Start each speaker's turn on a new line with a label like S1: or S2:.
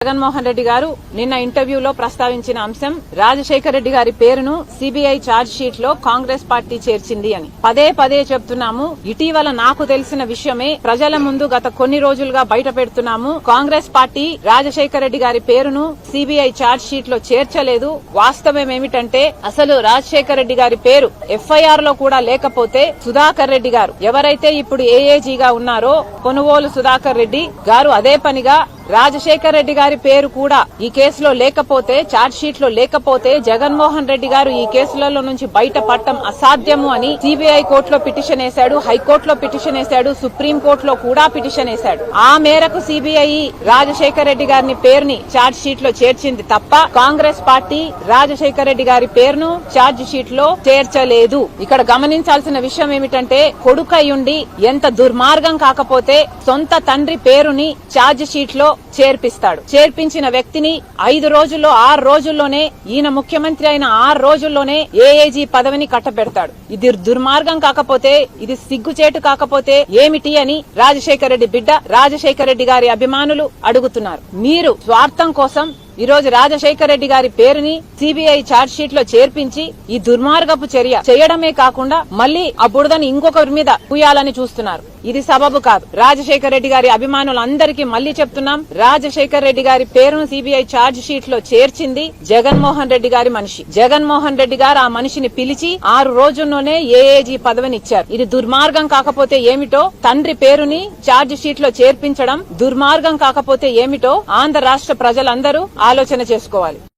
S1: జగన్మోహన్ రెడ్డి గారు నిన్న ఇంటర్వ్యూలో ప్రస్తావించిన అంశం రాజశేఖర రెడ్డి గారి పేరును సిబిఐ ఛార్జ్ షీట్ లో కాంగ్రెస్ పార్టీ చేర్చింది అని పదే పదే చెప్తున్నాము. ఇటీవల నాకు తెలిసిన విషయమే ప్రజల ముందు గత కొన్ని రోజులుగా బయట పెడుతున్నాము. కాంగ్రెస్ పార్టీ రాజశేఖర రెడ్డి గారి పేరును సిబిఐ ఛార్జ్ షీట్ లో చేర్చలేదు. వాస్తవం ఏమిటంటే అసలు రాజశేఖర రెడ్డి గారి పేరు ఎఫ్ఐఆర్ లో కూడా లేకపోతే సుధాకర్ రెడ్డి గారు ఎవరైతే ఇప్పుడు ఏఏజీగా ఉన్నారో కొనుగోలు సుధాకర్ రెడ్డి గారు అదే పనిగా రాజశేఖర్ రెడ్డి గారి పేరు కూడా ఈ కేసులో లేకపోతే ఛార్జ్ షీట్ లో లేకపోతే జగన్మోహన్ రెడ్డి గారు ఈ కేసులలో నుంచి బయటపడటం అసాధ్యము అని సిబిఐ కోర్టులో పిటిషన్ వేశాడు, హైకోర్టులో పిటిషన్ వేశాడు, సుప్రీం కోర్టులో కూడా పిటిషన్ వేశాడు. ఆ మేరకు సిబిఐ రాజశేఖర్ రెడ్డి గారిని పేరుని ఛార్జ్ షీట్ లో చేర్చింది తప్ప కాంగ్రెస్ పార్టీ రాజశేఖర్ రెడ్డి గారి పేరును ఛార్జ్ షీట్ లో చేర్చలేదు. ఇక్కడ గమనించాల్సిన విషయం ఏమిటంటే కొడుకయ్యుండి ఎంత దుర్మార్గం కాకపోతే సొంత తండ్రి పేరుని ఛార్జ్ షీట్ లో చేర్పిస్తాడు. చేర్పించిన వ్యక్తిని 5 రోజుల్లో 6 రోజుల్లోనే ఈయన ముఖ్యమంత్రి అయిన 6 రోజుల్లోనే ఏఏజీ పదవిని కట్టబెడతాడు. ఇది దుర్మార్గం కాకపోతే, ఇది సిగ్గుచేటు కాకపోతే ఏమిటి అని రాజశేఖర రెడ్డి బిడ్డ రాజశేఖర రెడ్డి గారి అభిమానులు అడుగుతున్నారు. మీరు స్వార్థం కోసం ఈ రోజు రాజశేఖర రెడ్డి గారి పేరుని సిబిఐ ఛార్జ్ షీట్ లో చేర్పించి ఈ దుర్మార్గపు చర్య చేయడమే కాకుండా మళ్లీ ఆ బురదని ఇంకొకరి మీద పూయాలని చూస్తున్నారు. ఇది సబబు కాదు. రాజశేఖర రెడ్డి గారి అభిమానులందరికీ మళ్లీ చెప్తున్నాం, రాజశేఖర రెడ్డి గారి పేరును సిబిఐ ఛార్జ్ షీట్ లో చేర్చింది జగన్మోహన్ రెడ్డి గారి మనిషి. జగన్మోహన్ రెడ్డి గారు ఆ మనిషిని పిలిచి 6 రోజుల్లోనే ఏఏజీ పదవిని ఇచ్చారు. ఇది దుర్మార్గం కాకపోతే ఏమిటో, తండ్రి పేరుని ఛార్జ్ షీట్ లో చేర్పించడం దుర్మార్గం కాకపోతే ఏమిటో ఆంధ్ర రాష్ట్ర ప్రజలందరూ ఆలోచన చేసుకోవాలి.